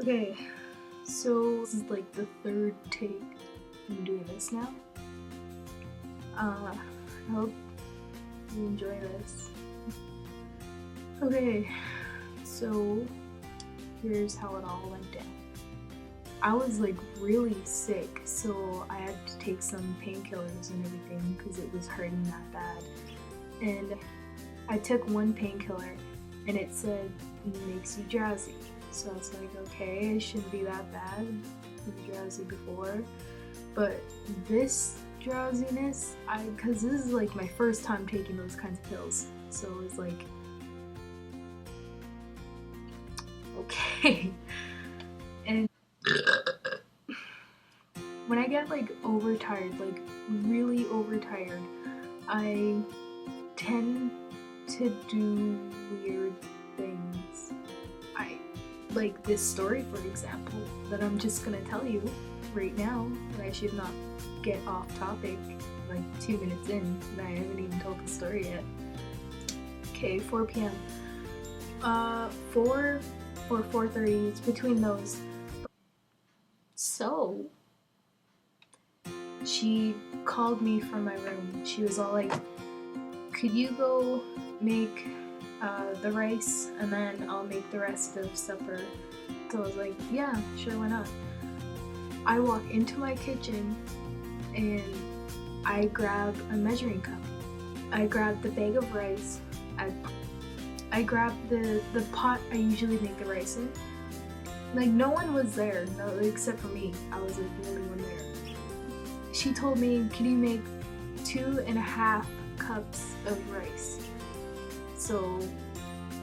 Okay, so this is like the third take I'm doing this now. I hope you enjoy this. Okay, so here's how it all went down. I was like really sick, so I had to take some painkillers and everything because it was hurting that bad. And I took one painkiller and it said it makes you drowsy. So I was like, okay, it shouldn't be that bad. I've been drowsy before. But this drowsiness, because this is like my first time taking those kinds of pills. So it was like, okay. And when I get like overtired, like really overtired, I tend to do weird things. Like this story, for example, that I'm just gonna tell you right now, and I should not get off topic like 2 minutes in, and I haven't even told the story yet. Okay, 4 p.m. 4 or 4:30, it's between those. So, she called me from my room. She was all like, could you go make the rice and then I'll make the rest of supper. So I was like, yeah, sure, why not? I walk into my kitchen and I grab a measuring cup. I grab the bag of rice. I grab the pot I usually make the rice in. Like, no one was there, no, except for me. I was like the only one there. She told me, can you make 2.5 cups of rice? So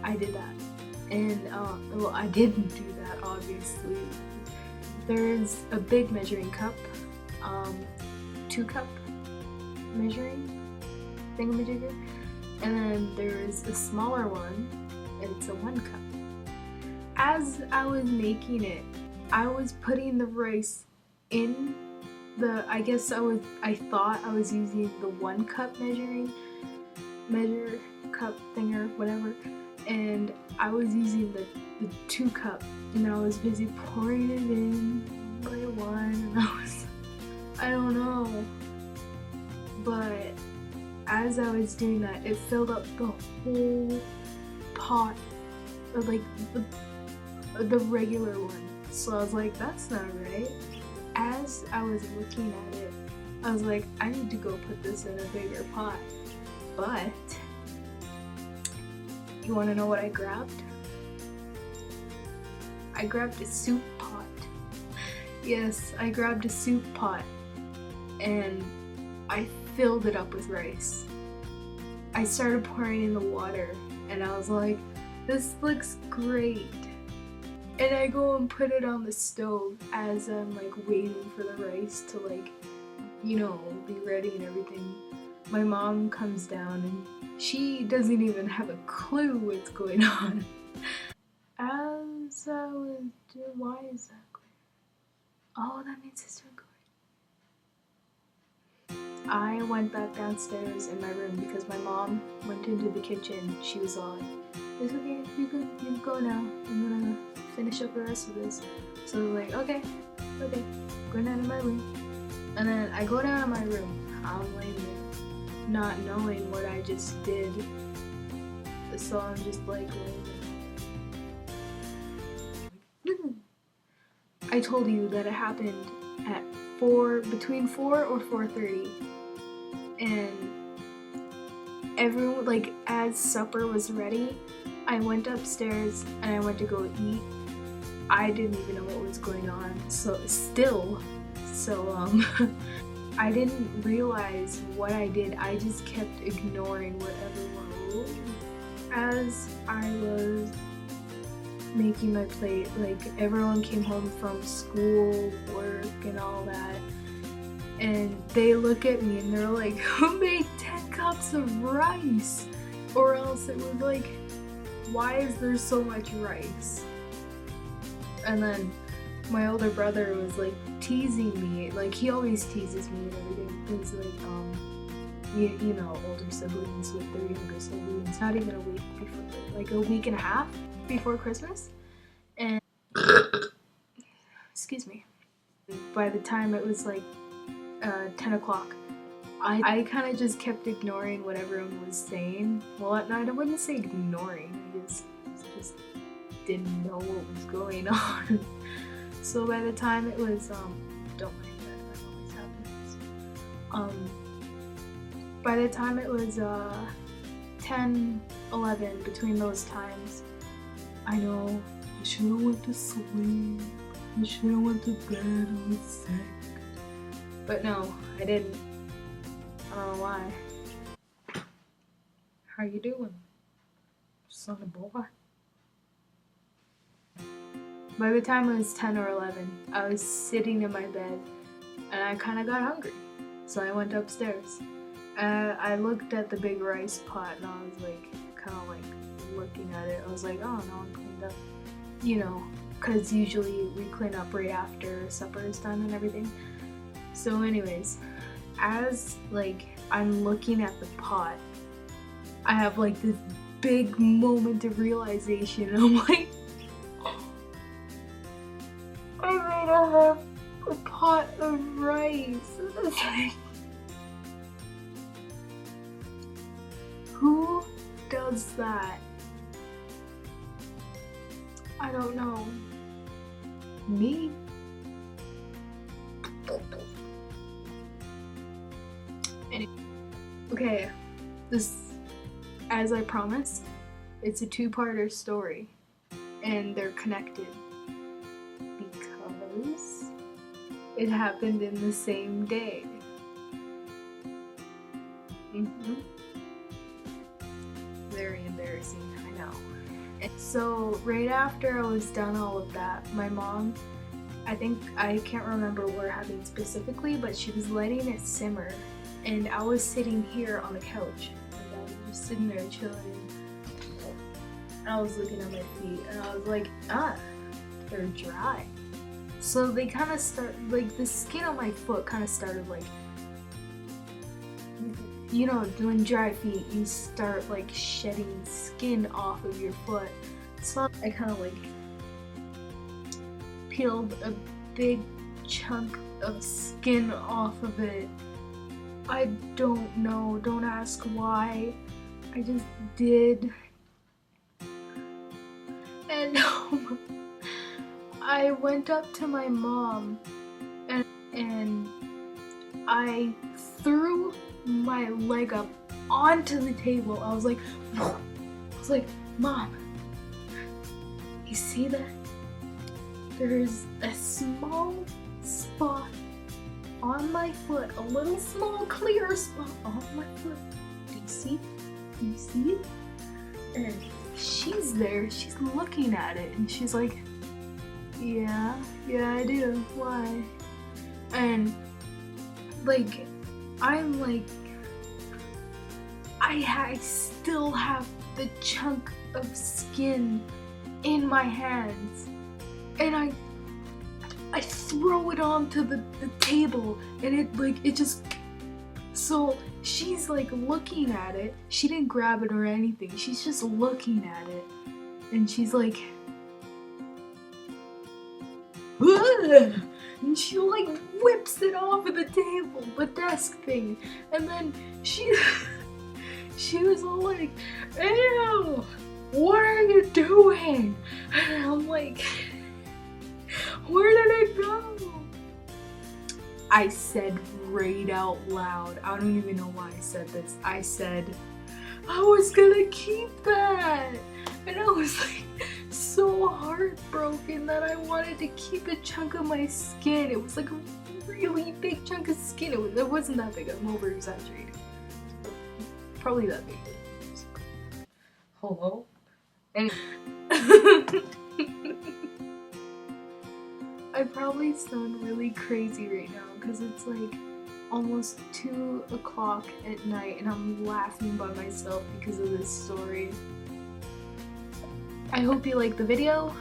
I did that. And, well, I didn't do that, obviously. There's a big measuring cup, 2-cup measuring thingamajigger, and then there's a smaller one, and it's a 1 cup. As I was making it, I was putting the rice in I thought I was using the 1 cup measure cup thinger, whatever, and I was using the 2 cup, and I was busy pouring it in by one, and I don't know, but as I was doing that, it filled up the whole pot, or like the regular one. So I was like, that's not right. As I was looking at it, I was like, I need to go put this in a bigger pot. But you want to know what I grabbed? I grabbed a soup pot. Yes, I grabbed a soup pot and I filled it up with rice. I started pouring in the water and I was like, this looks great. And I go and put it on the stove as I'm like waiting for the rice to like, you know, be ready and everything. My mom comes down and she doesn't even have a clue what's going on. As I was doing, why is that going? Oh, that means it's recording. I went back downstairs in my room because my mom went into the kitchen. She was all like, it's okay, you can go now. I'm gonna finish up the rest of this. So I was like, okay, go down to my room. And then I go down to my room. I'm laying there, not knowing what I just did. So I'm just like laying there. I told you that it happened at between 4 or 4:30. And everyone, like, as supper was ready, I went upstairs and I went to go eat. I didn't even know what was going on, so I didn't realize what I did. I just kept ignoring what everyone was. As I was making my plate, like, everyone came home from school, work, and all that, and they look at me and they're like, who made 10 cups of rice? Or else it was like, why is there so much rice? And then my older brother was like teasing me, like he always teases me and everything. He's like, you know, older siblings with their younger siblings, not even a week and a half before Christmas. And excuse me. By the time it was like 10 o'clock, I kind of just kept ignoring what everyone was saying. Well, I wouldn't say ignoring, I just didn't know what was going on. So by the time it was, don't mind that always happens. By the time it was 10, 11, between those times, I know I should have went to sleep. I should have went to bed. I was sick. But no, I didn't. I don't know why. How you doing, son of boy? By the time it was 10 or 11, I was sitting in my bed and I kind of got hungry. So I went upstairs. I looked at the big rice pot and I was like, kind of like looking at it. I was like, oh, no one cleaned up. You know, because usually we clean up right after supper is done and everything. So anyways, as like I'm looking at the pot, I have like this big moment of realization. I'm like, I made a pot of rice. Who does that? I don't know. Me? Anyway, okay, this, as I promised, it's a two-parter story, and they're connected because it happened in the same day. Very embarrassing, I know. And so right after I was done all of that, my mom, I can't remember what we're having specifically, but she was letting it simmer, and I was sitting here on the couch, and I was just sitting there chilling, and I was looking at my feet, and I was like, they're dry. So they kind of like, the skin on my foot kind of started like, you know, doing dry feet, you start like shedding skin off of your foot. So I kind of like peeled a big chunk of skin off of it. I don't know, don't ask why. I just did. And I went up to my mom and I threw my leg up onto the table. I was like, Mom, you see that? There's a small spot on my foot, a little small clear spot on my foot. Do you see? Do you see it? And she's there, she's looking at it, and she's like, yeah, I do. Why? And like, I'm like, I still have the chunk of skin in my hands, and I throw it onto the table, and it just, so she's like looking at it. She didn't grab it or anything, she's just looking at it, and she's like, ugh! And she like whips it off of the table, the desk thing, and then she was all like, ew, what are you doing? And I'm like, where did it go? I said right out loud, I don't even know why I said this, I said, I was gonna keep that. And I was like so heartbroken that I wanted to keep a chunk of my skin. It was like a really big chunk of skin. It wasn't that big, I'm over exaggerating. Probably that big. Hello? Anyway. I probably sound really crazy right now because it's like almost 2 o'clock at night and I'm laughing by myself because of this story. I hope you liked the video,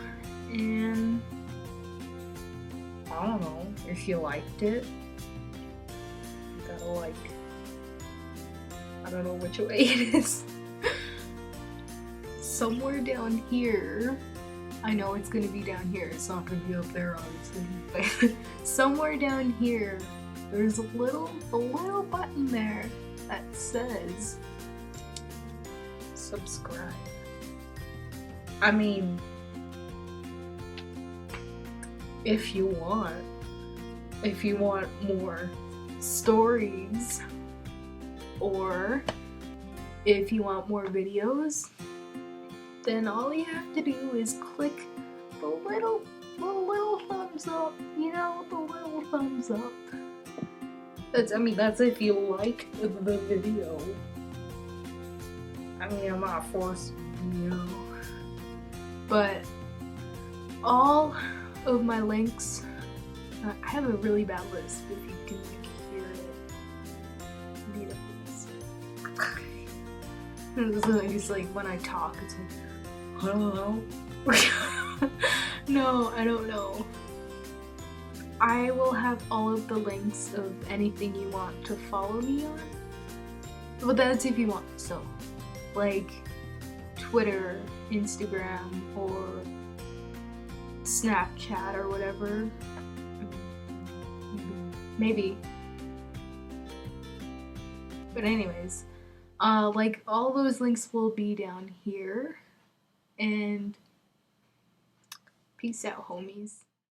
and I don't know if you liked it. You gotta like, I don't know which way it is. Somewhere down here I know it's gonna be down here. It's not gonna be up there, obviously. But somewhere down here, there's a little button there that says subscribe. I mean, if you want more stories, or if you want more videos, then all you have to do is click the little thumbs up, you know, the little thumbs up. That's if you like the video. I mean, I'm not forcing you, but all of my links, I have a really bad list, if you can hear it. Need a list. It's like when I talk, it's like, hello? No, I don't know. I will have all of the links of anything you want to follow me on. But that's if you want, so. Like Twitter, Instagram, or Snapchat, or whatever. Maybe. But anyways, like all those links will be down here. And peace out, homies.